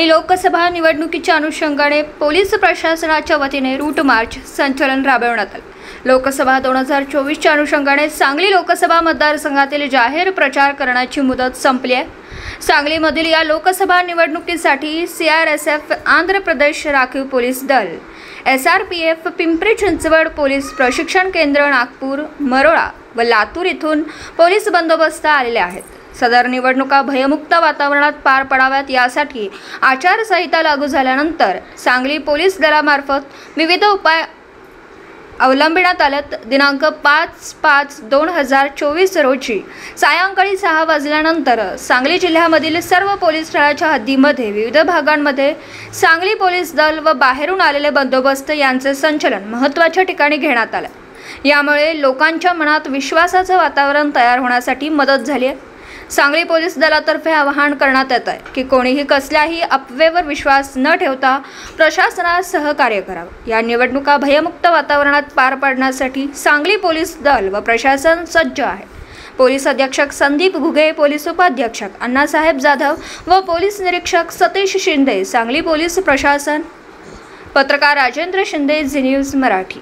सांगली लोकसभा निवडणुकीच्या अनुषंगाने पोलीस प्रशासनाच्या वतीने रूट मार्च संचलन राबवण्यात आले। लोकसभा 2024च्या अनुषंगाने सांगली लोकसभा मतदारसंघातील जाहीर प्रचार करण्याची मुदत संपली आहे। सांगलीमधील या लोकसभा निवडणुकीसाठी CRSF, आंध्र प्रदेश राखीव पोलीस दल, SRPF, पिंपरी चिंचवड पोलीस प्रशिक्षण केंद्र, नागपूर, मरोळा व लातूर इथून पोलीस बंदोबस्त आलेले आहेत। सदर निवडणुका भयमुक्त वातावरणात पार पडाव्यात यासाठी आचारसंहिता लागू झाल्यानंतर सांगली पोलीस दलामार्फत विविध उपाय अवलंबिण्यात आलेत। दिनांक 5/5/2024 रोजी सायंकाळी 6 वाजल्यानंतर सांगली जिल्ह्यामधील सर्व पोलीस ठाण्याच्या हद्दीमध्ये विविध भागांमध्ये सांगली पोलीस दल व बाहेरून आलेले बंदोबस्त यांचे संचलन महत्त्वाच्या ठिकाणी घेण्यात आले। यामुळे लोकांच्या मनात विश्वासाचे वातावरण तयार होण्यासाठी मदत झाली आहे। सांगली पोलीस दलातर्फे आवाहन करण्यात येत आहे की कोणीही कसल्याही अफवेवर विश्वास न ठेवता प्रशासनास सहकार्य करावे। या निवडणुका भयमुक्त वातावरणात पार पाडण्यासाठी सांगली पोलीस दल व प्रशासन सज्ज आहे। पोलीस अधीक्षक संदीप घुगे, पोलीस उपाधीक्षक अण्णासाहेब जाधव व पोलीस निरीक्षक सतीश शिंदे, सांगली पोलीस प्रशासन। पत्रकार राजेंद्र शिंदे, झी न्यूज मराठी।